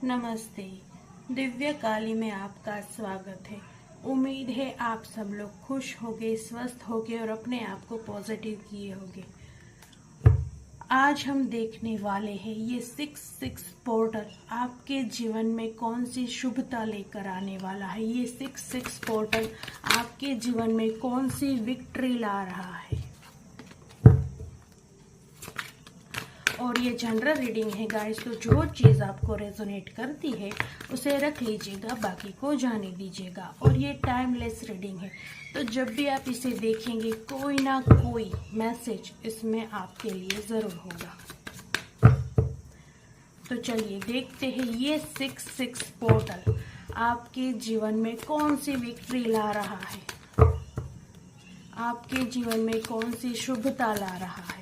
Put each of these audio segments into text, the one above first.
नमस्ते। दिव्य काली में आपका स्वागत है। उम्मीद है आप सब लोग खुश होगे, स्वस्थ होगे और अपने आप को पॉजिटिव किए होगे। आज हम देखने वाले हैं ये 6-6 पोर्टल आपके जीवन में कौन सी शुभता लेकर आने वाला है। ये 6-6 पोर्टल आपके जीवन में कौन सी विक्ट्री ला रहा है। और ये जनरल रीडिंग है गाइस, तो जो चीज़ आपको रेजोनेट करती है उसे रख लीजिएगा, बाकी को जाने दीजिएगा। और ये टाइमलेस रीडिंग है, तो जब भी आप इसे देखेंगे कोई ना कोई मैसेज इसमें आपके लिए ज़रूर होगा। तो चलिए देखते हैं ये 6-6 पोर्टल आपके जीवन में कौन सी विक्ट्री ला रहा है, आपके जीवन में कौन सी शुभता ला रहा है।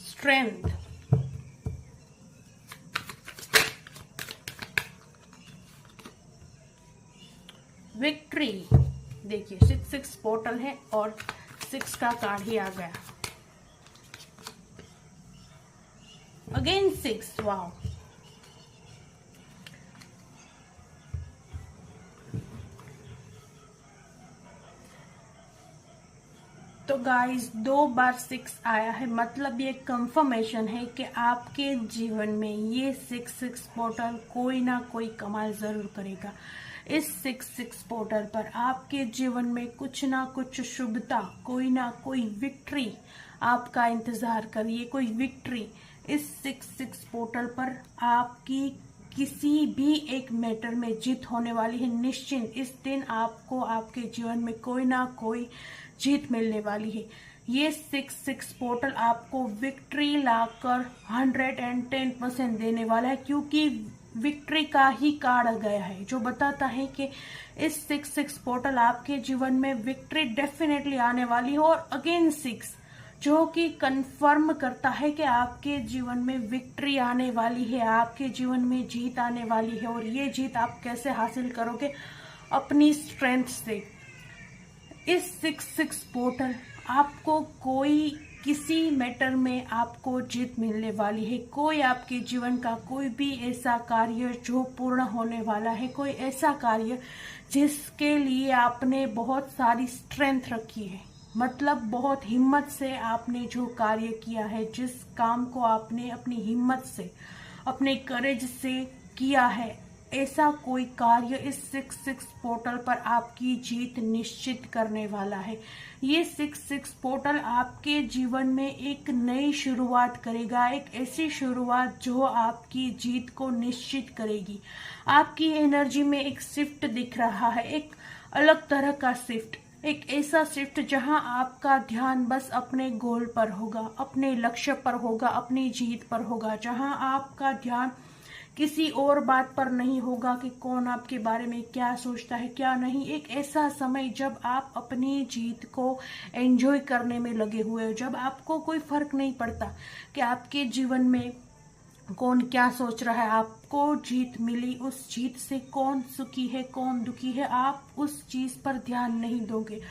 Strength, victory. देखिए 6-6 पोर्टल है और 6 का कार्ड ही आ गया। Again 6, wow. तो गाइस 2 बार 6 आया है, मतलब ये कंफर्मेशन है कि आपके जीवन में ये 6-6 पोर्टल कोई ना कोई कमाल जरूर करेगा। इस 6-6 पोर्टल पर आपके जीवन में कुछ ना कुछ शुभता, कोई ना कोई विक्ट्री आपका इंतजार करिए। कोई विक्ट्री इस 6-6 पोर्टल पर आपकी किसी भी एक मैटर में जीत होने वाली है। निश्चिंत इस दिन आपको आपके जीवन में कोई ना कोई जीत मिलने वाली है। ये 6-6 पोर्टल आपको विक्ट्री लाकर 110% देने वाला है, क्योंकि विक्ट्री का ही कार्ड गया है जो बताता है कि इस 6-6 पोर्टल आपके जीवन में विक्ट्री डेफिनेटली आने वाली है। और अगेन 6 जो कि कंफर्म करता है कि आपके जीवन में विक्ट्री आने वाली है, आपके जीवन में जीत आने वाली है। और ये जीत आप कैसे हासिल करोगे? अपनी स्ट्रेंथ से। इस 6-6 पोर्टल आपको कोई किसी मैटर में आपको जीत मिलने वाली है। कोई आपके जीवन का कोई भी ऐसा कार्य जो पूर्ण होने वाला है, कोई ऐसा कार्य जिसके लिए आपने बहुत सारी स्ट्रेंथ रखी है, मतलब बहुत हिम्मत से आपने जो कार्य किया है, जिस काम को आपने अपनी हिम्मत से, अपने करेज से किया है, ऐसा कोई कार्य इस 6-6 पोर्टल पर आपकी जीत निश्चित करने वाला है। ये 6-6 पोर्टल आपके जीवन में एक नई शुरुआत करेगा, एक ऐसी शुरुआत जो आपकी जीत को निश्चित करेगी। आपकी एनर्जी में एक शिफ्ट दिख रहा है, एक अलग तरह का शिफ्ट, एक ऐसा शिफ्ट जहां आपका ध्यान बस अपने गोल पर होगा, अपने लक्ष्य पर होगा, अपनी जीत पर होगा, जहां आपका ध्यान किसी और बात पर नहीं होगा कि कौन आपके बारे में क्या सोचता है क्या नहीं। एक ऐसा समय जब आप अपनी जीत को एंजॉय करने में लगे हुए हो, जब आपको कोई फर्क नहीं पड़ता कि आपके जीवन में कौन क्या सोच रहा है। आपको जीत मिली, उस जीत से कौन सुखी है कौन दुखी है, आप उस चीज पर ध्यान नहीं दोगे।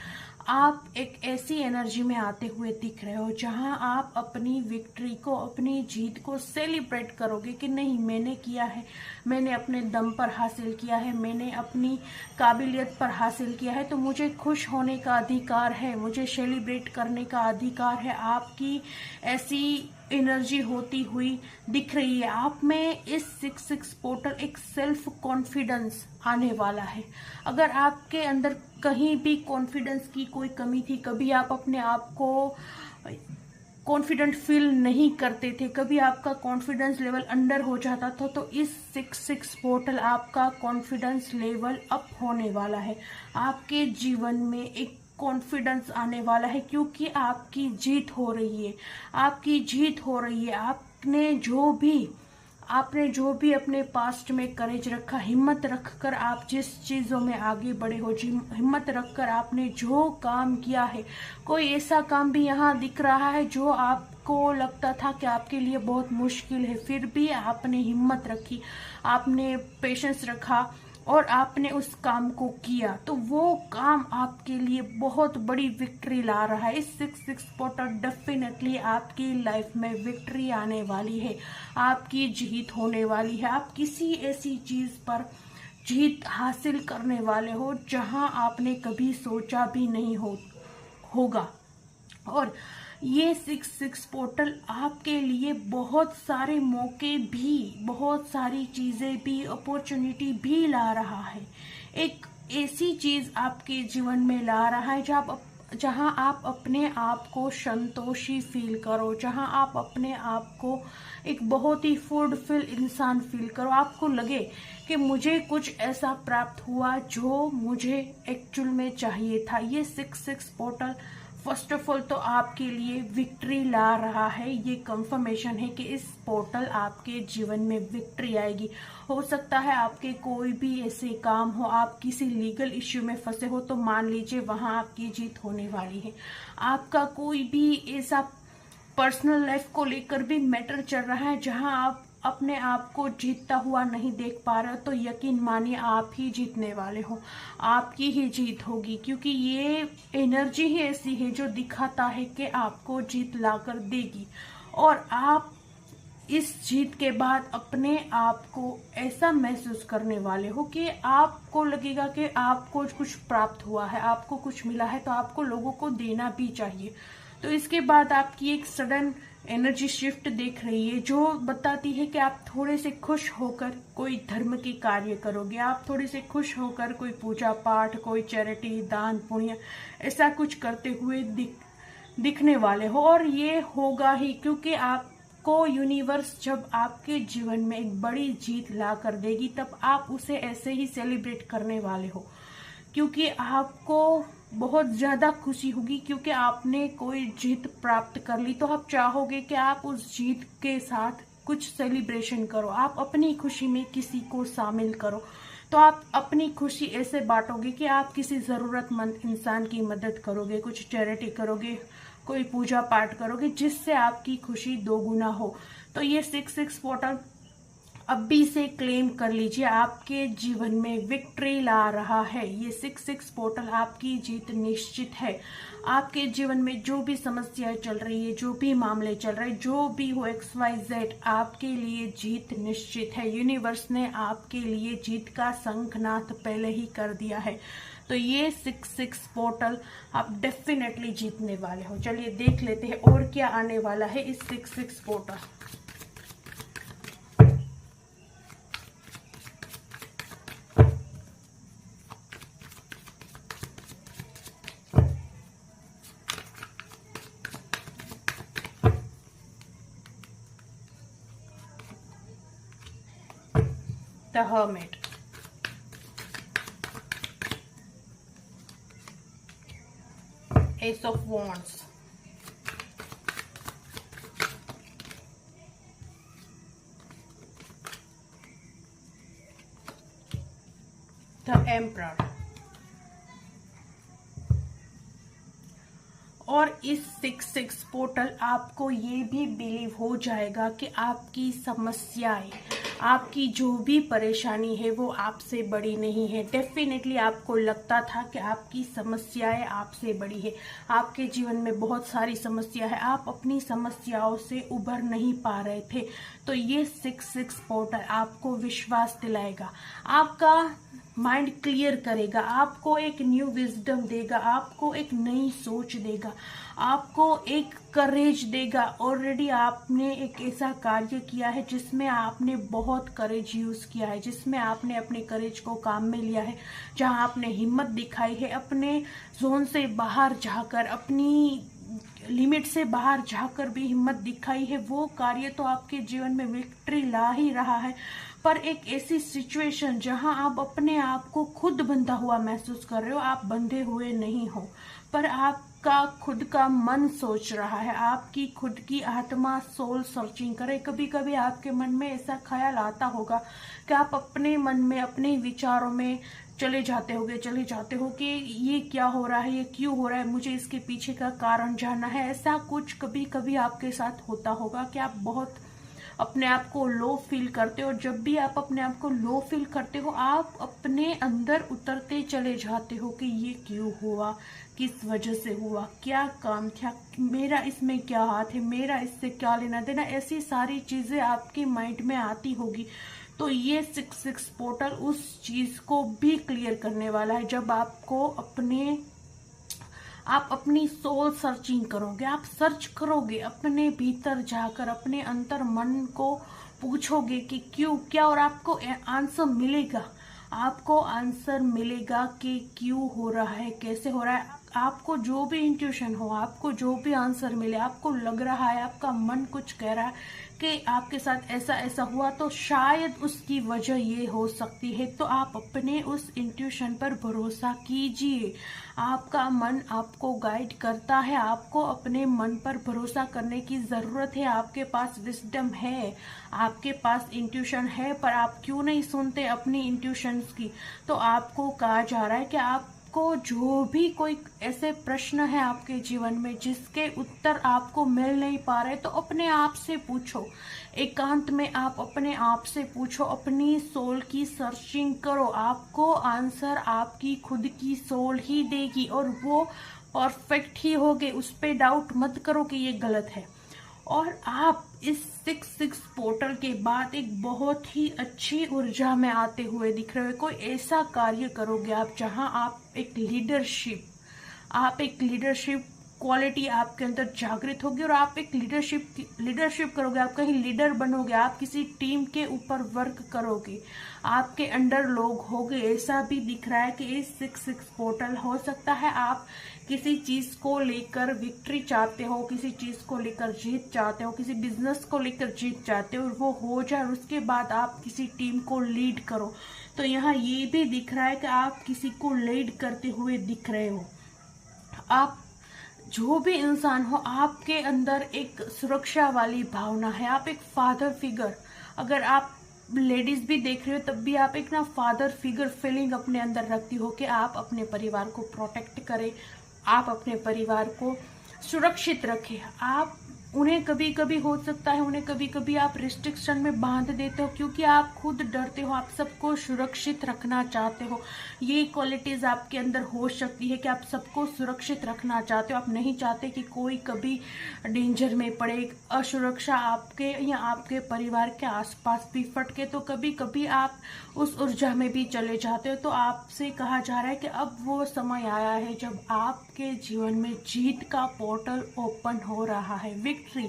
आप एक ऐसी एनर्जी में आते हुए दिख रहे हो जहां आप अपनी विक्ट्री को, अपनी जीत को सेलिब्रेट करोगे कि नहीं, मैंने किया है, मैंने अपने दम पर हासिल किया है, मैंने अपनी काबिलियत पर हासिल किया है, तो मुझे खुश होने का अधिकार है, मुझे सेलिब्रेट करने का अधिकार है। आपकी ऐसी एनर्जी होती हुई दिख रही है। आप में इस 6-6 पोर्टल एक सेल्फ कॉन्फिडेंस आने वाला है। अगर आपके अंदर कहीं भी कॉन्फिडेंस की कोई कमी थी, कभी आप अपने आप को कॉन्फिडेंट फील नहीं करते थे, कभी आपका कॉन्फिडेंस लेवल अंडर हो जाता था, तो इस 6-6 पोर्टल आपका कॉन्फिडेंस लेवल अप होने वाला है। आपके जीवन में एक कॉन्फिडेंस आने वाला है, क्योंकि आपकी जीत हो रही है, आपकी जीत हो रही है। आपने जो भी अपने पास्ट में करेज रखा, हिम्मत रखकर आप जिस चीज़ों में आगे बढ़े हो, हिम्मत रखकर आपने जो काम किया है, कोई ऐसा काम भी यहाँ दिख रहा है जो आपको लगता था कि आपके लिए बहुत मुश्किल है, फिर भी आपने हिम्मत रखी, आपने पेशेंस रखा, और आपने उस काम को किया, तो वो काम आपके लिए बहुत बड़ी विक्ट्री ला रहा है। इस 6 पोर्टल डेफिनेटली आपकी लाइफ में विक्ट्री आने वाली है, आपकी जीत होने वाली है। आप किसी ऐसी चीज पर जीत हासिल करने वाले हो जहां आपने कभी सोचा भी नहीं होगा। और ये 6 पोर्टल आपके लिए बहुत सारे मौके भी, बहुत सारी चीजें भी, अपॉर्चुनिटी भी ला रहा है। एक ऐसी चीज आपके जीवन में ला रहा है जहां आप अपने आप को संतोषी फील करो, जहां आप अपने आप को एक बहुत ही फुलफिल इंसान फील करो। आपको लगे कि मुझे कुछ ऐसा प्राप्त हुआ जो मुझे एक्चुअल में चाहिए था। ये 6 पोर्टल फर्स्ट ऑफ ऑल तो आपके लिए विक्ट्री ला रहा है। ये कंफर्मेशन है कि इस पोर्टल आपके जीवन में विक्ट्री आएगी। हो सकता है आपके कोई भी ऐसे काम हो, आप किसी लीगल इश्यू में फंसे हो, तो मान लीजिए वहां आपकी जीत होने वाली है। आपका कोई भी ऐसा पर्सनल लाइफ को लेकर भी मैटर चल रहा है जहां आप अपने आप को जीतता हुआ नहीं देख पा रहे हो, तो यकीन मानिए आप ही जीतने वाले हो, आपकी ही जीत होगी। क्योंकि ये एनर्जी ही ऐसी है जो दिखाता है कि आपको जीत लाकर देगी। और आप इस जीत के बाद अपने आप को ऐसा महसूस करने वाले हो कि आपको लगेगा कि आपको कुछ प्राप्त हुआ है, आपको कुछ मिला है, तो आपको लोगों को देना भी चाहिए। तो इसके बाद आपकी एक सडन एनर्जी शिफ्ट देख रही है जो बताती है कि आप थोड़े से खुश होकर कोई धर्म की कार्य करोगे, आप थोड़े से खुश होकर कोई पूजा पाठ, कोई चैरिटी, दान पुण्य ऐसा कुछ करते हुए दिखने वाले हो। और ये होगा ही क्योंकि आपको यूनिवर्स जब आपके जीवन में एक बड़ी जीत ला कर देगी, तब आप उसे ऐसे ही सेलिब्रेट करने वाले हो, क्योंकि आपको बहुत ज्यादा खुशी होगी क्योंकि आपने कोई जीत प्राप्त कर ली। तो आप चाहोगे कि आप उस जीत के साथ कुछ सेलिब्रेशन करो, आप अपनी खुशी में किसी को शामिल करो। तो आप अपनी खुशी ऐसे बांटोगे कि आप किसी जरूरतमंद इंसान की मदद करोगे, कुछ चैरिटी करोगे, कोई पूजा पाठ करोगे, जिससे आपकी खुशी दोगुना हो। तो ये 6 पोर्टल अभी से क्लेम कर लीजिए, आपके जीवन में विक्ट्री ला रहा है। ये 6 पोर्टल आपकी जीत निश्चित है। आपके जीवन में जो भी समस्याएं चल रही है, जो भी मामले चल रहे हैं, जो भी हो XYZ, आपके लिए जीत निश्चित है। यूनिवर्स ने आपके लिए जीत का शंखनाद पहले ही कर दिया है। तो ये 6 पोर्टल आप डेफिनेटली जीतने वाले हो। चलिए देख लेते हैं और क्या आने वाला है इस 6 portal. The Hermit, Ace of Wands, The Emperor। और इस 6 पोर्टल आपको ये भी बिलीव हो जाएगा कि आपकी समस्याएं, आपकी जो भी परेशानी है वो आपसे बड़ी नहीं है। डेफिनेटली आपको लगता था कि आपकी समस्याएं आपसे बड़ी है, आपके जीवन में बहुत सारी समस्या है, आप अपनी समस्याओं से उभर नहीं पा रहे थे। तो ये 6 पोर्टल आपको विश्वास दिलाएगा, आपका माइंड क्लियर करेगा, आपको एक न्यू विजडम देगा, आपको एक नई सोच देगा, आपको एक करेज देगा। ऑलरेडी आपने एक ऐसा कार्य किया है जिसमें आपने बहुत करेज यूज किया है, जिसमें आपने अपने करेज को काम में लिया है, जहां आपने हिम्मत दिखाई है, अपने जोन से बाहर जाकर, अपनी लिमिट से बाहर जाकर भी हिम्मत दिखाई है। वो कार्य तो आपके जीवन में विक्ट्री ला ही रहा है। पर एक ऐसी सिचुएशन जहां आप अपने आप को खुद बंधा हुआ महसूस कर रहे हो, आप बंधे हुए नहीं हो, पर आपका खुद का मन सोच रहा है, आपकी खुद की आत्मा सोल सर्चिंग करे। कभी कभी आपके मन में ऐसा ख्याल आता होगा कि आप अपने मन में, अपने विचारों में चले जाते हो कि ये क्या हो रहा है, ये क्यों हो रहा है, मुझे इसके पीछे का कारण जानना है। ऐसा कुछ कभी कभी आपके साथ होता होगा कि आप बहुत अपने आप को लो फील करते हो। और जब भी आप अपने आप को लो फील करते हो, आप अपने अंदर उतरते चले जाते हो कि ये क्यों हुआ, किस वजह से हुआ, क्या काम था, मेरा इसमें क्या हाथ है, मेरा इससे क्या लेना देना, ऐसी सारी चीजें आपके माइंड में आती होगी। तो ये 66 पोर्टल उस चीज को भी क्लियर करने वाला है। जब आप अपनी सोल सर्चिंग करोगे, आप सर्च करोगे अपने भीतर जाकर, अपने अंतर मन को पूछोगे कि क्यों क्या, और आपको आंसर मिलेगा। आपको आंसर मिलेगा कि क्यों हो रहा है, कैसे हो रहा है। आपको जो भी इंट्यूशन हो, आपको जो भी आंसर मिले, आपको लग रहा है, आपका मन कुछ कह रहा है कि आपके साथ ऐसा ऐसा हुआ, तो शायद उसकी वजह ये हो सकती है। तो आप अपने उस इंट्यूशन पर भरोसा कीजिए। आपका मन आपको गाइड करता है, आपको अपने मन पर भरोसा करने की ज़रूरत है। आपके पास विजडम है, आपके पास इंट्यूशन है, पर आप क्यों नहीं सुनते अपनी इंट्यूशंस की। तो आपको कहा जा रहा है कि आपको जो भी कोई ऐसे प्रश्न है आपके जीवन में जिसके उत्तर आपको मिल नहीं पा रहे, तो अपने आप से पूछो। एकांत में आप अपने आप से पूछो, अपनी सोल की सर्चिंग करो। आपको आंसर आपकी खुद की सोल ही देगी, और वो परफेक्ट ही होगे। उस पर डाउट मत करो कि ये गलत है। और आप इस 66 पोर्टल के बाद एक बहुत ही अच्छी ऊर्जा में आते हुए दिख रहे हो। कोई ऐसा कार्य करोगे आप जहां आप एक लीडरशिप क्वालिटी आपके अंदर जागृत होगी, और आप एक लीडरशिप करोगे। आप कहीं लीडर बनोगे, आप किसी टीम के ऊपर वर्क करोगे, आपके अंडर लोग होंगे। ऐसा भी दिख रहा है कि इस 66 पोर्टल हो सकता है आप किसी चीज को लेकर विक्ट्री चाहते हो, किसी चीज को लेकर जीत चाहते हो, किसी बिजनेस को लेकर जीत चाहते हो, और वो हो जाए, और उसके बाद आप किसी टीम को लीड करो। तो यहाँ ये भी दिख रहा है कि आप किसी को लीड करते हुए दिख रहे हो। आप जो भी इंसान हो, आपके अंदर एक सुरक्षा वाली भावना है। आप एक फादर फिगर, अगर आप लेडीज भी देख रहे हो तब भी आप एक फादर फिगर फीलिंग अपने अंदर रखती हो कि आप अपने परिवार को प्रोटेक्ट करें, आप अपने परिवार को सुरक्षित रखें। आप उन्हें कभी कभी हो सकता है, उन्हें कभी कभी आप रिस्ट्रिक्शन में बांध देते हो, क्योंकि आप खुद डरते हो, आप सबको सुरक्षित रखना चाहते हो। ये क्वालिटीज आपके अंदर हो सकती है कि आप सबको सुरक्षित रखना चाहते हो। आप नहीं चाहते कि कोई कभी डेंजर में पड़े, असुरक्षा आपके या आपके परिवार के आसपास भी फटके। तो कभी कभी आप उस ऊर्जा में भी चले जाते हो। तो आपसे कहा जा रहा है कि अब वो समय आया है जब आपके जीवन में जीत का पोर्टल ओपन हो रहा है। विक्ट्री,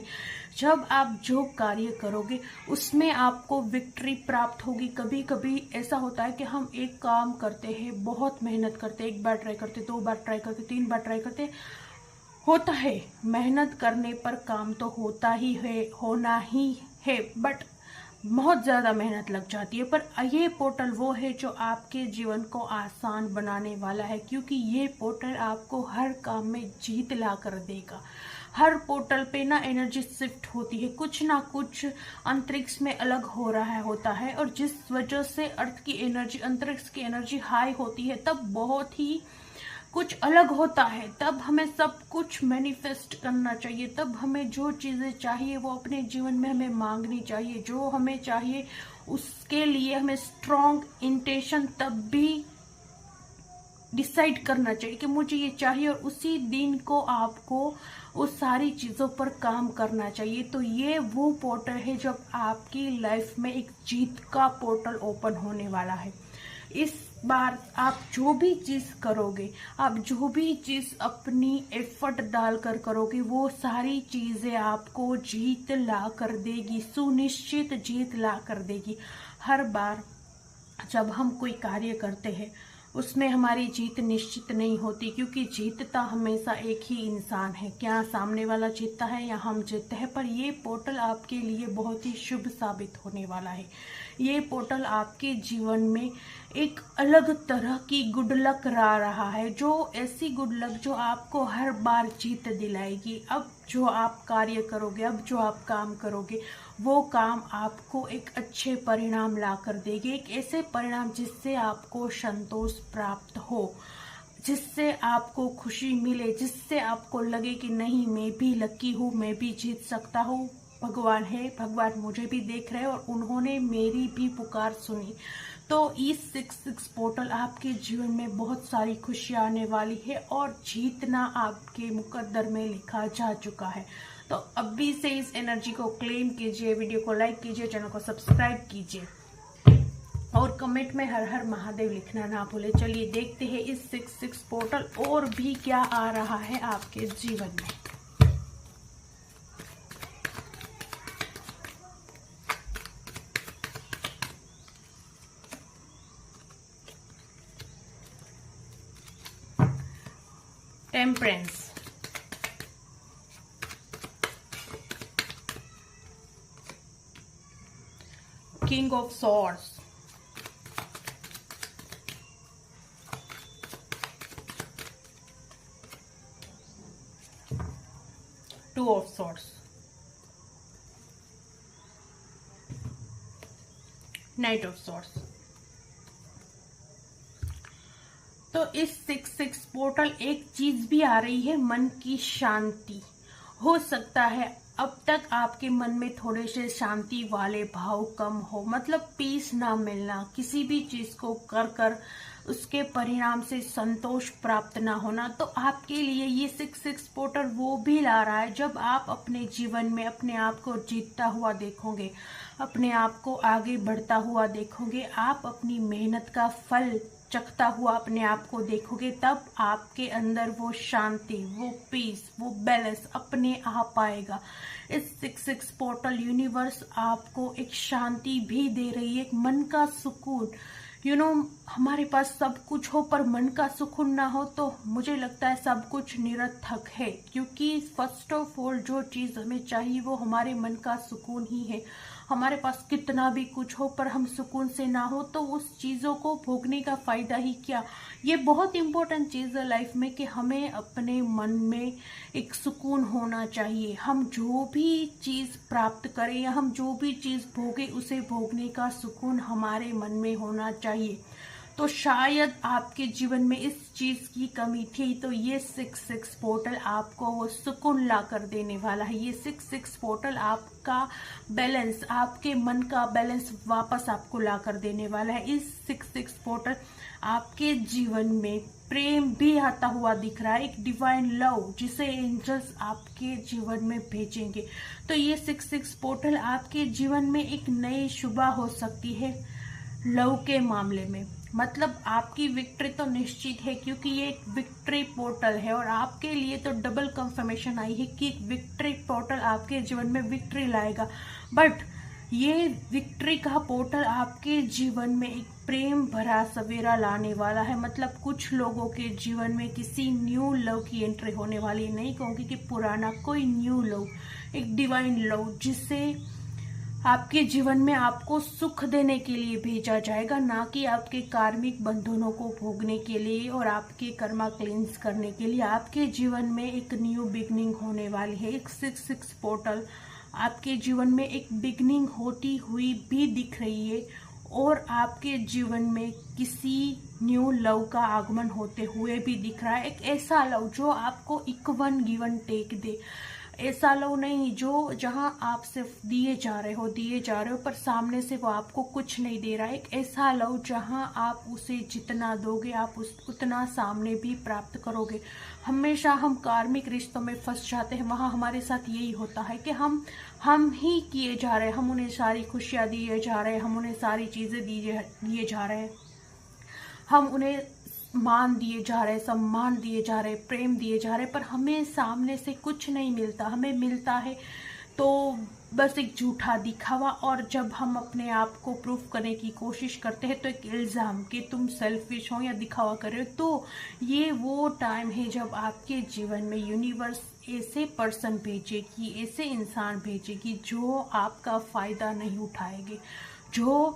जब आप जो कार्य करोगे उसमें आपको विक्ट्री प्राप्त होगी। कभी कभी ऐसा होता है कि हम एक काम करते हैं, बहुत मेहनत करते हैं, एक बार ट्राई करते, 2 बार ट्राई करते, 3 बार ट्राई करते, होता है। मेहनत करने पर काम तो होता ही है, होना ही है, बट बहुत ज़्यादा मेहनत लग जाती है। पर ये पोर्टल वो है जो आपके जीवन को आसान बनाने वाला है, क्योंकि ये पोर्टल आपको हर काम में जीत ला कर देगा। हर पोर्टल पे एनर्जी शिफ्ट होती है, कुछ ना कुछ अंतरिक्ष में अलग हो रहा होता है, और जिस वजह से अर्थ की एनर्जी, अंतरिक्ष की एनर्जी हाई होती है, तब बहुत ही कुछ अलग होता है। तब हमें सब कुछ मैनिफेस्ट करना चाहिए, तब हमें जो चीजें चाहिए वो अपने जीवन में हमें मांगनी चाहिए। जो हमें चाहिए उसके लिए हमें स्ट्रॉन्ग इंटेंशन तब भी डिसाइड करना चाहिए कि मुझे ये चाहिए, और उसी दिन को आपको उस सारी चीजों पर काम करना चाहिए। तो ये वो पोर्टल है जब आपकी लाइफ में एक जीत का पोर्टल ओपन होने वाला है। इस बार आप जो भी चीज करोगे, आप जो भी चीज अपनी एफर्ट डालकर करोगे, वो सारी चीजें आपको जीत ला कर देगी, सुनिश्चित जीत ला कर देगी। हर बार जब हम कोई कार्य करते हैं उसमें हमारी जीत निश्चित नहीं होती, क्योंकि जीतता हमेशा एक ही इंसान है। क्या सामने वाला जीतता है या हम जीतते हैं। पर ये पोर्टल आपके लिए बहुत ही शुभ साबित होने वाला है। ये पोर्टल आपके जीवन में एक अलग तरह की गुड लक ला रहा है, जो ऐसी गुड लक जो आपको हर बार जीत दिलाएगी। अब जो आप कार्य करोगे, अब जो आप काम करोगे, वो काम आपको एक अच्छे परिणाम ला कर देगी। एक ऐसे परिणाम जिससे आपको संतोष प्राप्त हो, जिससे आपको खुशी मिले, जिससे आपको लगे कि नहीं, मैं भी लकी हूँ, मैं भी जीत सकता हूँ, भगवान है, भगवान मुझे भी देख रहे हैं और उन्होंने मेरी भी पुकार सुनी। तो इस 66 पोर्टल आपके जीवन में बहुत सारी खुशियाँ आने वाली है और जीतना आपके मुकद्दर में लिखा जा चुका है। तो अभी से इस एनर्जी को क्लेम कीजिए, वीडियो को लाइक कीजिए, चैनल को सब्सक्राइब कीजिए और कमेंट में हर हर महादेव लिखना ना भूले। चलिए देखते हैं इस 66 पोर्टल और भी क्या आ रहा है आपके जीवन में। Temperance, king of swords, two of swords, night of swords. तो इस 66 पोर्टल एक चीज भी आ रही है, मन की शांति। हो सकता है अब तक आपके मन में थोड़े से शांति वाले भाव कम हो, मतलब पीस ना मिलना, किसी भी चीज को कर कर उसके परिणाम से संतोष प्राप्त ना होना। तो आपके लिए ये 66 पोर्टल वो भी ला रहा है जब आप अपने जीवन में अपने आप को जीतता हुआ देखोगे, अपने आप को आगे बढ़ता हुआ देखोगे, आप अपनी मेहनत का फल चखता हुआ अपने आप को देखोगे, तब आपके अंदर वो शांति, वो पीस, वो बैलेंस अपने आप आएगा। इस 66 पोर्टल यूनिवर्स आपको एक शांति भी दे रही है, एक मन का सुकून। हमारे पास सब कुछ हो पर मन का सुकून ना हो तो मुझे लगता है सब कुछ निरर्थक है, क्योंकि फर्स्ट ऑफ ऑल जो चीज़ हमें चाहिए वो हमारे मन का सुकून ही है। हमारे पास कितना भी कुछ हो पर हम सुकून से ना हो तो उस चीज़ों को भोगने का फ़ायदा ही क्या। ये बहुत इम्पोर्टेंट चीज़ है लाइफ में कि हमें अपने मन में एक सुकून होना चाहिए। हम जो भी चीज़ प्राप्त करें या हम जो भी चीज़ भोगें उसे भोगने का सुकून हमारे मन में होना चाहिए। तो शायद आपके जीवन में इस चीज़ की कमी थी, तो ये 66 पोर्टल आपको वो सुकून ला कर देने वाला है। ये 66 पोर्टल आपका बैलेंस, आपके मन का बैलेंस वापस आपको ला कर देने वाला है। इस 66 पोर्टल आपके जीवन में प्रेम भी आता हुआ दिख रहा है, एक डिवाइन लव जिसे एंजल्स आपके जीवन में भेजेंगे। तो ये 66 पोर्टल आपके जीवन में एक नई सुबह हो सकती है लव के मामले में। मतलब आपकी विक्ट्री तो निश्चित है, क्योंकि ये एक विक्ट्री पोर्टल है और आपके लिए तो डबल कंफर्मेशन आई है कि विक्ट्री पोर्टल आपके जीवन में विक्ट्री लाएगा। बट ये विक्ट्री का पोर्टल आपके जीवन में एक प्रेम भरा सवेरा लाने वाला है। मतलब कुछ लोगों के जीवन में किसी न्यू लव की एंट्री होने वाली है। नहीं कहूँगी कि पुराना, कोई न्यू लव, एक डिवाइन लव जिसे आपके जीवन में आपको सुख देने के लिए भेजा जाएगा, ना कि आपके कार्मिक बंधनों को भोगने के लिए और आपके कर्मा क्लींस करने के लिए। आपके जीवन में एक न्यू बिगनिंग होने वाली है। एक 66 पोर्टल आपके जीवन में एक बिगनिंग होती हुई भी दिख रही है और आपके जीवन में किसी न्यू लव का आगमन होते हुए भी दिख रहा है। एक ऐसा लव जो आपको इक्वल गिवन टेक दे, ऐसा लव नहीं जो जहां आप सिर्फ दिए जा रहे हो पर सामने से वो आपको कुछ नहीं दे रहा है। एक ऐसा लव जहां आप उसे जितना दोगे आप उतना सामने भी प्राप्त करोगे। हमेशा हम कार्मिक रिश्तों में फंस जाते हैं, वहां हमारे साथ यही होता है कि हम ही किए जा रहे हैं, हम उन्हें सारी खुशियां दिए जा रहे हैं, हम उन्हें सारी चीजें दिए जा रहे हैं, हम उन्हें मान दिए जा रहे, सम्मान दिए जा रहे, प्रेम दिए जा रहे, पर हमें सामने से कुछ नहीं मिलता। हमें मिलता है तो बस एक झूठा दिखावा, और जब हम अपने आप को प्रूफ करने की कोशिश करते हैं तो एक इल्ज़ाम कि तुम सेल्फिश हो या दिखावा कर रहे हो। तो ये वो टाइम है जब आपके जीवन में यूनिवर्स ऐसे पर्सन भेजेगी, ऐसे इंसान भेजेगी जो आपका फ़ायदा नहीं उठाएंगे, जो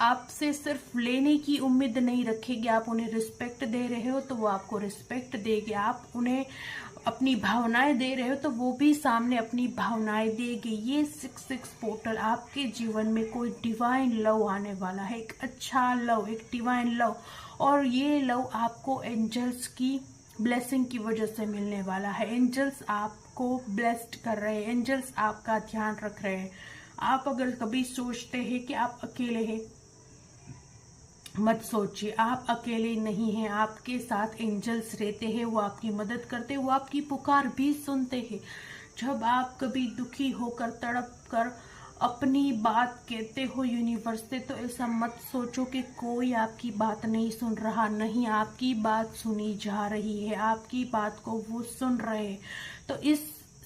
आपसे सिर्फ लेने की उम्मीद नहीं रखेगी। आप उन्हें रिस्पेक्ट दे रहे हो तो वो आपको रिस्पेक्ट देगी, आप उन्हें अपनी भावनाएं दे रहे हो तो वो भी सामने अपनी भावनाएं देगी। ये 66 पोर्टल आपके जीवन में कोई डिवाइन लव आने वाला है, एक अच्छा लव, एक डिवाइन लव, और ये लव आपको एंजल्स की ब्लेसिंग की वजह से मिलने वाला है। एंजल्स आपको ब्लेस्ड कर रहे हैं, एंजल्स आपका ध्यान रख रहे हैं। आप अगर कभी सोचते हैं कि आप अकेले हैं, मत सोचिए, आप अकेले नहीं हैं, आपके साथ एंजल्स रहते हैं, वो आपकी मदद करते हैं, वो आपकी पुकार भी सुनते हैं। जब आप कभी दुखी होकर तड़प कर अपनी बात कहते हो यूनिवर्स से, तो ऐसा मत सोचो कि कोई आपकी बात नहीं सुन रहा। नहीं, आपकी बात सुनी जा रही है, आपकी बात को वो सुन रहे हैं। तो इस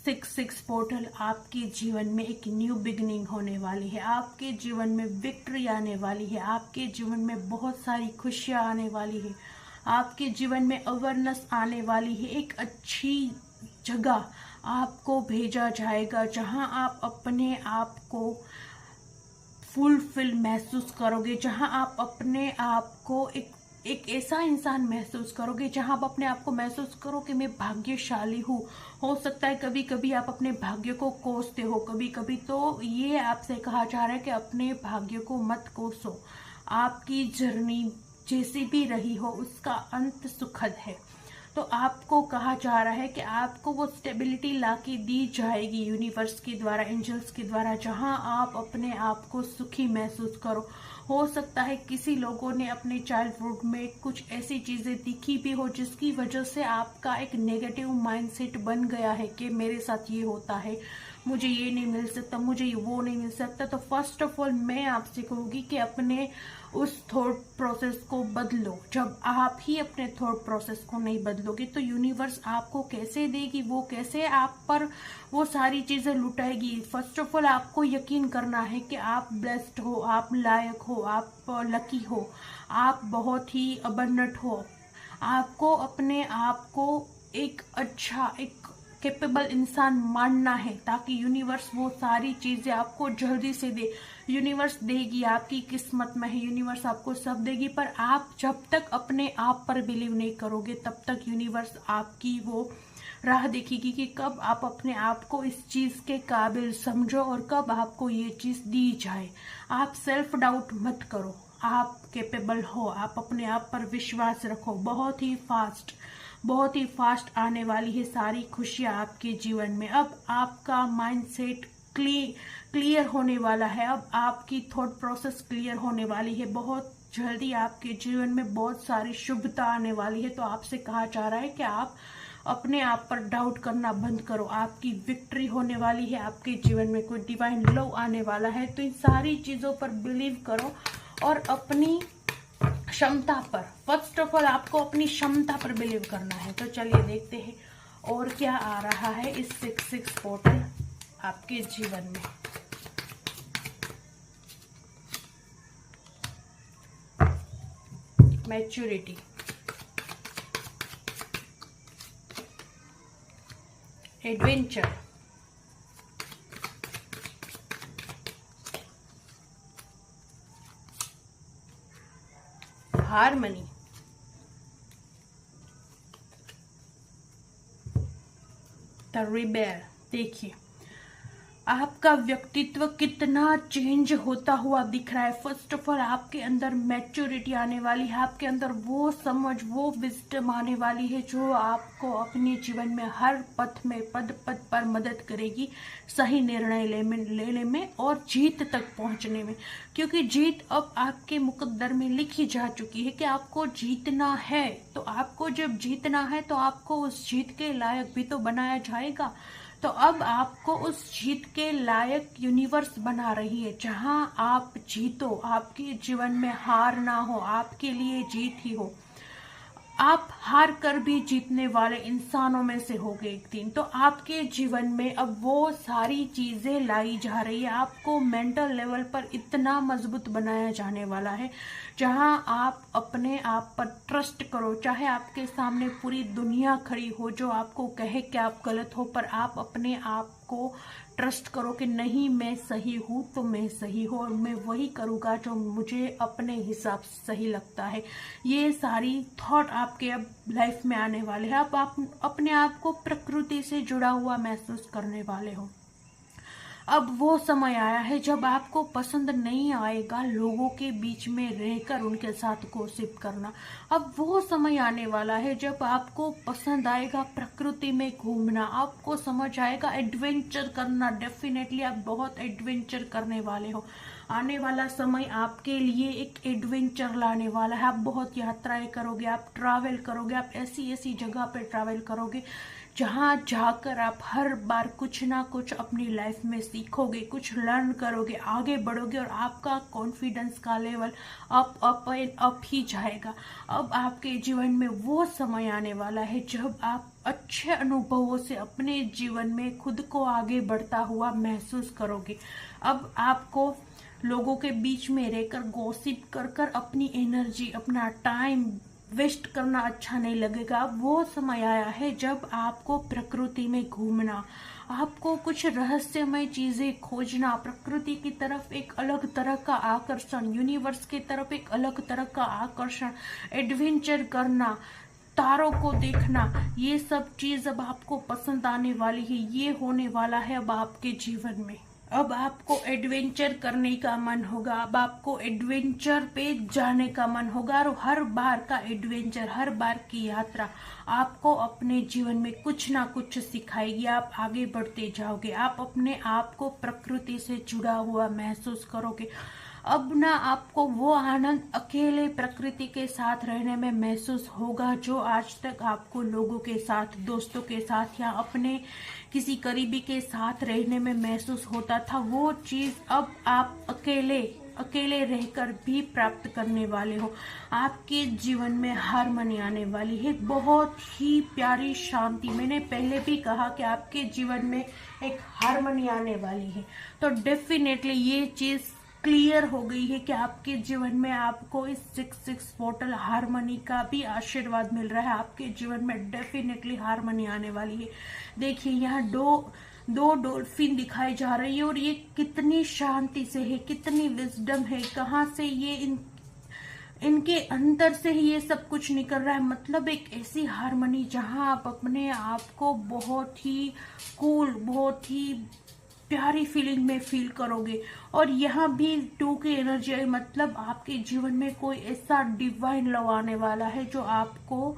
66 पोर्टल आपके जीवन में एक न्यू बिगिनिंग होने वाली है, आपके जीवन में विक्ट्री आने वाली है, आपके जीवन में बहुत सारी खुशियां आने वाली है, आपके जीवन में अवेयरनेस आने वाली है। एक अच्छी जगह आपको भेजा जाएगा जहां आप अपने आप को फुलफिल महसूस करोगे, जहां आप अपने आप को एक ऐसा इंसान महसूस करोगे जहां आप अपने आप को महसूस करो कि मैं भाग्यशाली हूँ। हो सकता है कभी कभी आप अपने भाग्य को कोसते हो, कभी कभी तो ये आपसे कहा जा रहा है कि अपने भाग्य को मत कोसो। आपकी जर्नी जैसी भी रही हो उसका अंत सुखद है। तो आपको कहा जा रहा है कि आपको वो स्टेबिलिटी लाके दी जाएगी यूनिवर्स के द्वारा, एंजल्स के द्वारा, जहां आप अपने आप को सुखी महसूस करो। हो सकता है किसी लोगों ने अपने चाइल्डहुड में कुछ ऐसी चीजें दिखी भी हो जिसकी वजह से आपका एक नेगेटिव माइंडसेट बन गया है कि मेरे साथ ये होता है, मुझे ये नहीं मिल सकता, मुझे वो नहीं मिल सकता। तो फर्स्ट ऑफ ऑल मैं आपसे कहूंगी कि अपने उस थॉट प्रोसेस को बदलो। जब आप ही अपने थॉट प्रोसेस को नहीं बदलोगे तो यूनिवर्स आपको कैसे देगी, वो कैसे आप पर वो सारी चीजें लुटाएगी। फर्स्ट ऑफ ऑल आपको यकीन करना है कि आप ब्लेस्ड हो, आप लायक हो, आप लकी हो, आप बहुत ही अबंडेंट हो। आपको अपने आप को एक अच्छा, एक कैपेबल इंसान मानना है ताकि यूनिवर्स वो सारी चीजें आपको जल्दी से दे। यूनिवर्स देगी, आपकी किस्मत में है, यूनिवर्स आपको सब देगी। पर आप जब तक अपने आप पर बिलीव नहीं करोगे तब तक यूनिवर्स आपकी वो राह देखेगी कि कब आप अपने आप को इस चीज के काबिल समझो और कब आपको ये चीज दी जाए। आप सेल्फ डाउट मत करो, आप कैपेबल हो, आप अपने आप पर विश्वास रखो। बहुत ही फास्ट आने वाली है सारी खुशियां आपके जीवन में। अब आपका माइंडसेट क्लियर होने वाला है, अब आपकी थॉट प्रोसेस क्लियर होने वाली है। बहुत जल्दी आपके जीवन में बहुत सारी शुभता आने वाली है। तो आपसे कहा जा रहा है कि आप अपने आप पर डाउट करना बंद करो, आपकी विक्ट्री होने वाली है, आपके जीवन में कोई डिवाइन लव आने वाला है। तो इन सारी चीजों पर बिलीव करो और अपनी क्षमता पर, फर्स्ट ऑफ ऑल आपको अपनी क्षमता पर बिलीव करना है। तो चलिए देखते हैं और क्या आ रहा है इस 66 पोर्टल आपके जीवन में। Maturity, adventure, harmony, the rebel. देखिए आपका व्यक्तित्व कितना चेंज होता हुआ दिख रहा है। फर्स्ट ऑफ ऑल आपके अंदर मैच्योरिटी आने वाली है, आपके अंदर वो समझ, वो विजडम आने वाली है जो आपको अपने जीवन में हर पथ में, पद पद पर मदद करेगी सही निर्णय लेने में और जीत तक पहुंचने में। क्योंकि जीत अब आपके मुकद्दर में लिखी जा चुकी है कि आपको जीतना है। तो आपको जब जीतना है तो आपको उस जीत के लायक भी तो बनाया जाएगा। तो अब आपको उस जीत के लायक यूनिवर्स बना रही है जहां आप जीतो, आपके जीवन में हार ना हो, आपके लिए जीत ही हो। आप हार कर भी जीतने वाले इंसानों में से होगे एक दिन। तो आपके जीवन में अब वो सारी चीजें लाई जा रही है, आपको मेंटल लेवल पर इतना मजबूत बनाया जाने वाला है जहां आप अपने आप पर ट्रस्ट करो। चाहे आपके सामने पूरी दुनिया खड़ी हो जो आपको कहे कि आप गलत हो, पर आप अपने आप को ट्रस्ट करो कि नहीं, मैं सही हूं तो मैं सही हूं और मैं वही करूंगा जो मुझे अपने हिसाब से सही लगता है। ये सारी थॉट आपके अब लाइफ में आने वाले हैं। अब आप अपने आप को प्रकृति से जुड़ा हुआ महसूस करने वाले हो। अब वो समय आया है जब आपको पसंद नहीं आएगा लोगों के बीच में रहकर उनके साथ गॉसिप करना। अब वो समय आने वाला है जब आपको पसंद आएगा प्रकृति में घूमना, आपको समझ आएगा एडवेंचर करना। डेफिनेटली आप बहुत एडवेंचर करने वाले हो। आने वाला समय आपके लिए एक एडवेंचर लाने वाला है। आप बहुत यात्राएं करोगे, आप ट्रैवल करोगे, आप ऐसी ऐसी जगह पे ट्रैवल करोगे जहाँ जाकर आप हर बार कुछ ना कुछ अपनी लाइफ में सीखोगे, कुछ लर्न करोगे, आगे बढ़ोगे और आपका कॉन्फिडेंस का लेवल अप एंड अप ही जाएगा। अब आपके जीवन में वो समय आने वाला है जब आप अच्छे अनुभवों से अपने जीवन में खुद को आगे बढ़ता हुआ महसूस करोगे। अब आपको लोगों के बीच में रहकर गॉसिप कर कर अपनी एनर्जी, अपना टाइम वेस्ट करना अच्छा नहीं लगेगा। अब वो समय आया है जब आपको प्रकृति में घूमना, आपको कुछ रहस्यमय चीजें खोजना, प्रकृति की तरफ एक अलग तरह का आकर्षण, यूनिवर्स की तरफ एक अलग तरह का आकर्षण, एडवेंचर करना, तारों को देखना, ये सब चीज अब आपको पसंद आने वाली है। ये होने वाला है अब आपके जीवन में। अब आपको एडवेंचर करने का मन होगा, अब आपको एडवेंचर पे जाने का मन होगा और हर बार का एडवेंचर, हर बार की यात्रा आपको अपने जीवन में कुछ ना कुछ सिखाएगी। आप आगे बढ़ते जाओगे, आप अपने आप को प्रकृति से जुड़ा हुआ महसूस करोगे। अब ना आपको वो आनंद अकेले प्रकृति के साथ रहने में महसूस होगा जो आज तक आपको लोगों के साथ, दोस्तों के साथ या अपने किसी करीबी के साथ रहने में महसूस होता था। वो चीज अब आप अकेले रहकर भी प्राप्त करने वाले हो। आपके जीवन में हारमोनी आने वाली है, बहुत ही प्यारी शांति। मैंने पहले भी कहा कि आपके जीवन में एक हारमोनी आने वाली है, तो डेफिनेटली ये चीज क्लियर हो गई है कि आपके जीवन में आपको इस 6 पोर्टल हारमोनी का भी आशीर्वाद मिल रहा है। आपके जीवन में डेफिनेटली हारमोनी आने वाली है। देखिए यहाँ दो डॉल्फिन दिखाई जा रही है और ये कितनी शांति से है, कितनी विजडम है, कहाँ से ये इनके अंदर से ही ये सब कुछ निकल रहा है। मतलब एक ऐसी हारमोनी जहाँ आप अपने आप को बहुत ही कूल, बहुत ही प्यारी फीलिंग में फील करोगे। और यहाँ भी 2 की एनर्जी है, मतलब आपके जीवन में कोई ऐसा डिवाइन लव आने वाला है जो आपको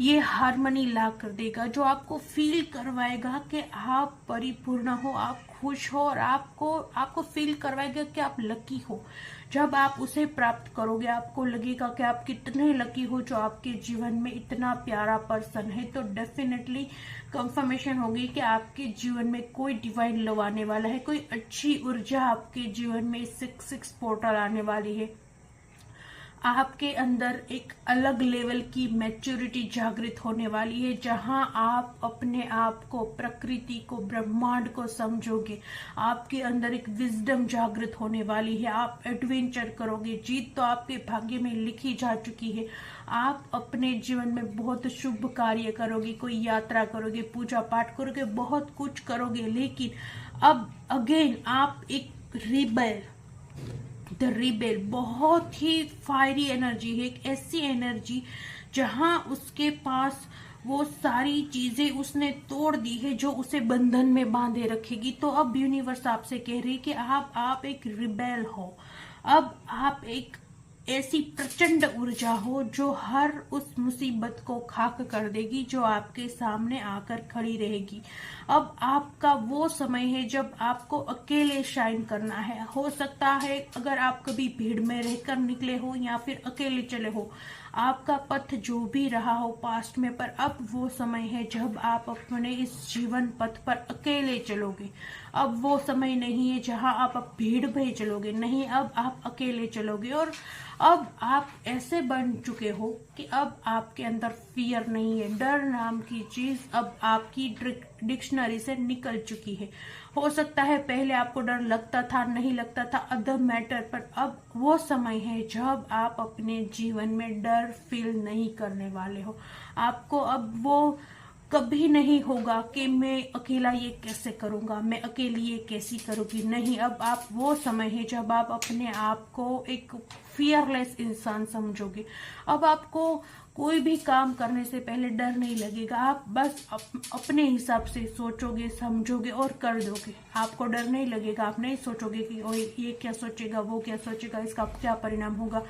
ये हारमोनी ला कर देगा, जो आपको फील करवाएगा कि आप परिपूर्ण हो, आप खुश हो और आपको फील करवाएगा कि आप लकी हो। जब आप उसे प्राप्त करोगे आपको लगेगा कि आप कितने लकी हो जो आपके जीवन में इतना प्यारा पर्सन है। तो डेफिनेटली कंफर्मेशन होगी कि आपके जीवन में कोई डिवाइन लव आने वाला है, कोई अच्छी ऊर्जा आपके जीवन में 6 पोर्टल आने वाली है। आपके अंदर एक अलग लेवल की मैच्योरिटी जागृत होने वाली है, जहां आप अपने आप को, प्रकृति को, ब्रह्मांड को समझोगे। आपके अंदर एक विजडम जागृत होने वाली है। आप एडवेंचर करोगे, जीत तो आपके भाग्य में लिखी जा चुकी है। आप अपने जीवन में बहुत शुभ कार्य करोगे, कोई यात्रा करोगे, पूजा पाठ करोगे, बहुत कुछ करोगे। लेकिन अब अगेन आप एक द रिबेल, बहुत ही फायरी एनर्जी है, एक ऐसी एनर्जी जहां उसके पास वो सारी चीजें उसने तोड़ दी है जो उसे बंधन में बांधे रखेगी। तो अब यूनिवर्स आपसे कह रही है कि आप एक रिबेल हो। अब आप एक ऐसी प्रचंड ऊर्जा हो जो हर उस मुसीबत को खाक कर देगी जो आपके सामने आकर खड़ी रहेगी। अब आपका वो समय है जब आपको अकेले शाइन करना है। हो सकता है अगर आप कभी भीड़ में रहकर निकले हो या फिर अकेले चले हो, आपका पथ जो भी रहा हो पास्ट में, पर अब वो समय है जब आप अपने इस जीवन पथ पर अकेले चलोगे। अब वो समय नहीं है जहां आप भीड़ में चलोगे, नहीं, अब आप अकेले चलोगे। और अब आप ऐसे बन चुके हो कि अब आपके अंदर फियर नहीं है, डर नाम की चीज अब आपकी डिक्शनरी से निकल चुकी है। हो सकता है पहले आपको डर लगता था, नहीं लगता था, अदर मैटर, पर अब वो समय है जब आप अपने जीवन में डर फील नहीं करने वाले हो। आपको अब वो कभी नहीं होगा कि मैं अकेला ये कैसे करूंगा, मैं अकेली ये कैसी करूंगी। नहीं, अब आप वो समय है जब आप अपने आप को एक फियरलेस इंसान समझोगे। अब आपको कोई भी काम करने से पहले डर नहीं लगेगा। आप बस अपने हिसाब से सोचोगे, समझोगे और कर दोगे। आपको डर नहीं लगेगा। आप नहीं सोचोगे कि ओ ये क्या सोचेगा, वो क्या सोचेगा, इसका क्या परिणाम होगा।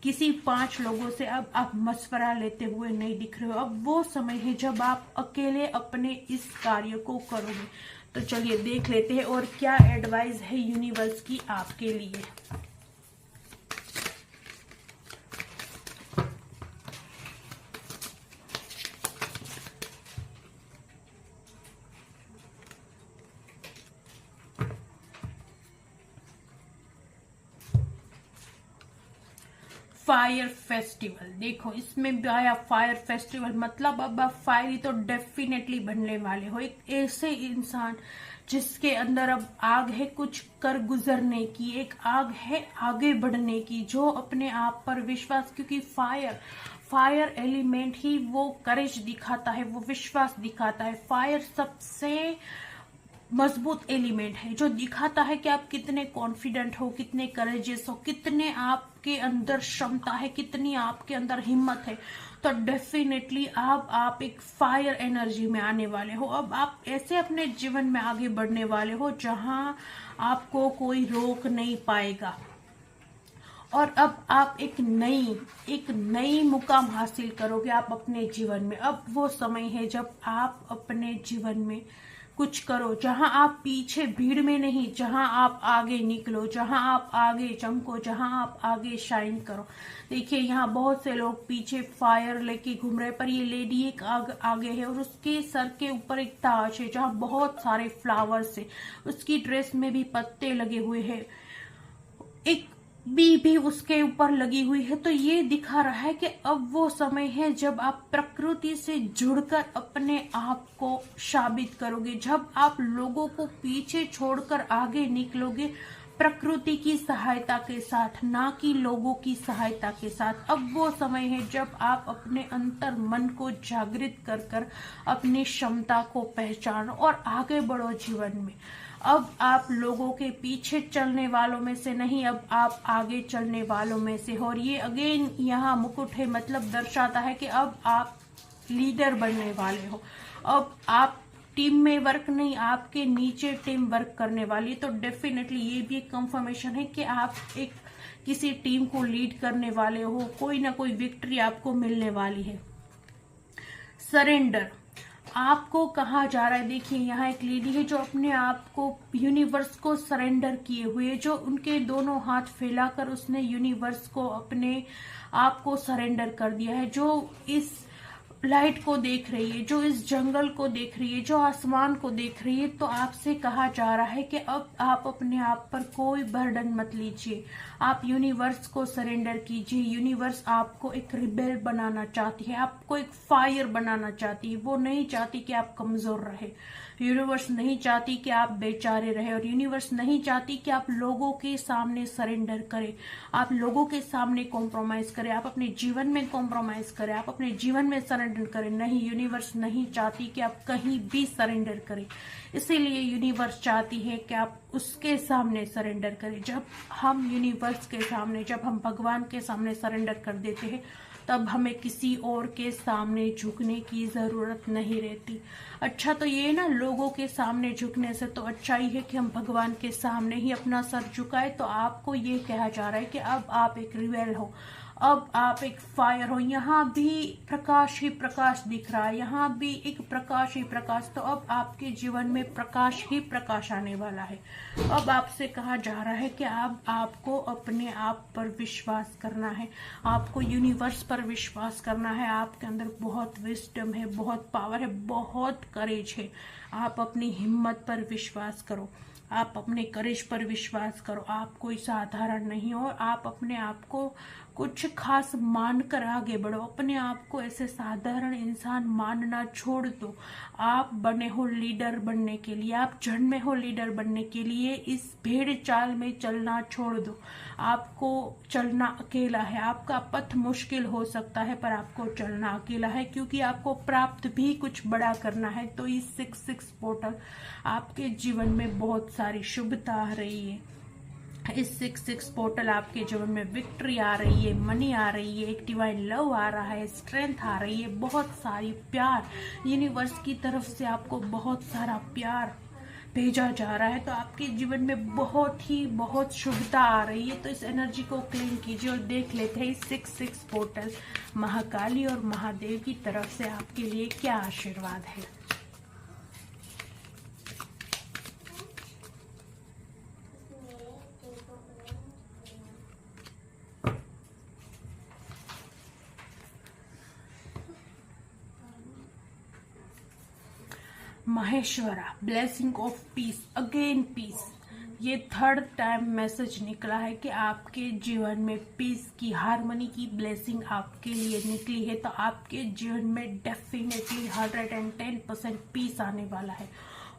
किसी 5 लोगों से अब आप मशवरा लेते हुए नहीं दिख रहे हो। अब वो समय है जब आप अकेले अपने इस कार्य को करोगे। तो चलिए देख लेते हैं और क्या एडवाइस है यूनिवर्स की आपके लिए। फायर फेस्टिवल, देखो इसमें भी आया फायर फेस्टिवल, मतलब अब आप फायरी तो डेफिनेटली बनने वाले हो। एक ऐसे इंसान जिसके अंदर अब आग है कुछ कर गुजरने की, एक आग है आगे बढ़ने की, जो अपने आप पर विश्वास, क्योंकि फायर एलिमेंट ही वो करेज दिखाता है, वो विश्वास दिखाता है। फायर सबसे मजबूत एलिमेंट है जो दिखाता है कि आप कितने कॉन्फिडेंट हो, कितने करेजियस हो, कितने आपके अंदर क्षमता है, कितनी आपके अंदर हिम्मत है। तो डेफिनेटली आप एक फायर एनर्जी में आने वाले हो। अब आप ऐसे अपने जीवन में आगे बढ़ने वाले हो जहां आपको कोई रोक नहीं पाएगा। और अब आप एक नई मुकाम हासिल करोगे आप अपने जीवन में। अब वो समय है जब आप अपने जीवन में कुछ करो, जहां आप पीछे भीड़ में नहीं, जहां आप आगे निकलो, जहां आप आगे चमको, जहां आप आगे शाइन करो। देखिए यहाँ बहुत से लोग पीछे फायर लेके घूम रहे, पर ये लेडी एक आगे है और उसके सर के ऊपर एक ताज है जहां बहुत सारे फ्लावर्स है। उसकी ड्रेस में भी पत्ते लगे हुए हैं, एक बी भी उसके ऊपर लगी हुई है। तो ये दिखा रहा है कि अब वो समय है जब आप प्रकृति से जुड़कर अपने आप को साबित करोगे, जब आप लोगों को पीछे छोड़कर आगे निकलोगे प्रकृति की सहायता के साथ, ना कि लोगों की सहायता के साथ। अब वो समय है जब आप अपने अंतर मन को जागृत कर अपनी क्षमता को पहचानो और आगे बढ़ो जीवन में। अब आप लोगों के पीछे चलने वालों में से नहीं, अब आप आगे चलने वालों में से हो। और ये अगेन यहाँ मुकुट है, मतलब दर्शाता है कि अब आप लीडर बनने वाले हो। अब आप टीम में वर्क नहीं, आपके नीचे टीम वर्क करने वाली। तो डेफिनेटली ये भी एक कंफर्मेशन है कि आप एक किसी टीम को लीड करने वाले हो, कोई ना कोई विक्ट्री आपको मिलने वाली है। सरेंडर आपको कहा जा रहा है। देखिए यहाँ एक लेडी है जो अपने आप को यूनिवर्स को सरेंडर किए हुए, जो उनके दोनों हाथ फैलाकर उसने यूनिवर्स को अपने आप को सरेंडर कर दिया है, जो इस लाइट को देख रही है, जो इस जंगल को देख रही है, जो आसमान को देख रही है। तो आपसे कहा जा रहा है कि अब आप अपने आप पर कोई बर्डन मत लीजिए, आप यूनिवर्स को सरेंडर कीजिए। यूनिवर्स आपको एक रिबेल बनाना चाहती है, आपको एक फायर बनाना चाहती है। वो नहीं चाहती कि आप कमजोर रहे, यूनिवर्स नहीं चाहती कि आप बेचारे रहे, और यूनिवर्स नहीं चाहती कि आप लोगों के सामने सरेंडर करें, आप लोगों के सामने कॉम्प्रोमाइज करें, आप अपने जीवन में कॉम्प्रोमाइज करें, आप अपने जीवन में सरेंडर करें। नहीं, यूनिवर्स नहीं चाहती कि आप कहीं भी सरेंडर करें। इसीलिए यूनिवर्स चाहती है कि आप उसके सामने सरेंडर करें। जब हम यूनिवर्स के सामने, जब हम भगवान के सामने सरेंडर कर देते हैं, तब हमें किसी और के सामने झुकने की जरूरत नहीं रहती। अच्छा, तो ये ना लोगों के सामने झुकने से तो अच्छा ही है कि हम भगवान के सामने ही अपना सर झुकाए। तो आपको ये कहा जा रहा है कि अब आप एक रिबेल हो, अब आप एक फायर हो। यहाँ भी प्रकाश ही प्रकाश दिख रहा है, यहाँ भी एक प्रकाश ही प्रकाश। तो अब आपके जीवन में प्रकाश ही प्रकाश आने वाला है। अब आपसे कहा जा रहा है कि अब आपको अपने आप पर विश्वास करना है, आपको यूनिवर्स पर विश्वास करना है। आपके अंदर बहुत विजडम है, बहुत पावर है, बहुत करेज है। आप अपनी हिम्मत पर विश्वास करो, आप अपने करेज पर विश्वास करो। आप कोई साधारण नहीं हो, आप अपने आप को कुछ खास मानकर आगे बढ़ो। अपने आप को ऐसे साधारण इंसान मानना छोड़ दो। आप बने हो लीडर बनने के लिए, आप जन्मे हो लीडर बनने के लिए। इस भेड़ चाल में चलना छोड़ दो। आपको चलना अकेला है, आपका पथ मुश्किल हो सकता है, पर आपको चलना अकेला है, क्योंकि आपको प्राप्त भी कुछ बड़ा करना है। तो इस 66 पोर्टल आपके जीवन में बहुत सारी शुभता आ रही है। इस 66 पोर्टल आपके जीवन में विक्ट्री आ रही है, मनी आ रही है, एक डिवाइन लव आ रहा है, स्ट्रेंथ आ रही है, बहुत सारी प्यार यूनिवर्स की तरफ से आपको बहुत सारा प्यार भेजा जा रहा है। तो आपके जीवन में बहुत शुभता आ रही है। तो इस एनर्जी को क्लेम कीजिए और देख लेते हैं 66 पोर्टल महाकाली और महादेव की तरफ से आपके लिए क्या आशीर्वाद है। Maheshwara, blessing of peace, again peace. ये थर्ड टाइम मैसेज निकला है कि आपके जीवन में पीस की, हार्मनी की ब्लेसिंग आपके लिए निकली है। तो आपके जीवन में डेफिनेटली 110% पीस आने वाला है।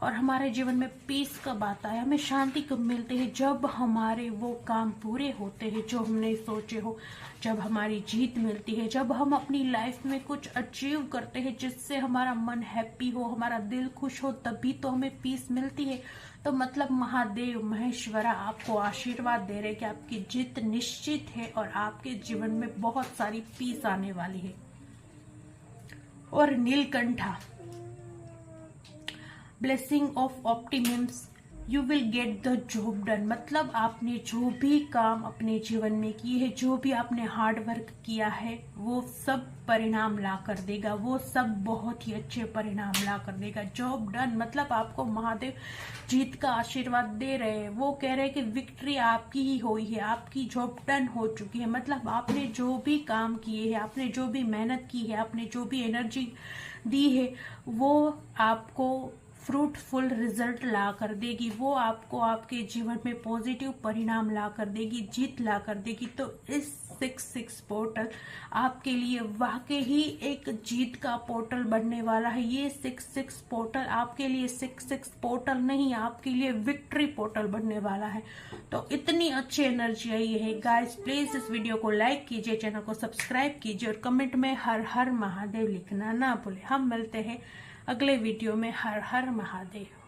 और हमारे जीवन में पीस कब आता है, हमें शांति कब मिलती है, जब हमारे वो काम पूरे होते हैं जो हमने सोचे हो, जब हमारी जीत मिलती है, जब हम अपनी लाइफ में कुछ अचीव करते हैं जिससे हमारा मन हैप्पी हो, हमारा दिल खुश हो, तभी तो हमें पीस मिलती है। तो मतलब महादेव महेश्वरा आपको आशीर्वाद दे रहे हैं कि आपकी जीत निश्चित है और आपके जीवन में बहुत सारी पीस आने वाली है। और Neelkantha, blessing of optimism, you will get the job done. मतलब आपने जो भी काम अपने जीवन में किए है, जो भी आपने हार्ड वर्क किया है, वो सब परिणाम ला कर देगा, वो सब बहुत ही अच्छे परिणाम ला कर देगा। जॉब डन मतलब आपको महादेव जीत का आशीर्वाद दे रहे हैं। वो कह रहे हैं कि विक्ट्री आपकी ही हुई है, आपकी जॉब डन हो चुकी है। मतलब आपने जो भी काम किए हैं, आपने जो भी मेहनत की है, आपने जो भी एनर्जी दी है, वो आपको फ्रूटफुल रिजल्ट ला कर देगी, वो आपको आपके जीवन में पॉजिटिव परिणाम ला कर देगी, जीत ला कर देगी। तो इस 66 पोर्टल आपके लिए वाकई ही एक जीत का पोर्टल बनने वाला है। ये 66 पोर्टल आपके लिए 66 पोर्टल नहीं, आपके लिए विक्ट्री पोर्टल बनने वाला है। तो इतनी अच्छी एनर्जी आई है गाइस। प्लीज इस वीडियो को लाइक कीजिए, चैनल को सब्सक्राइब कीजिए और कमेंट में हर हर महादेव लिखना ना भूले। हम मिलते हैं अगले वीडियो में। हर हर महादेव।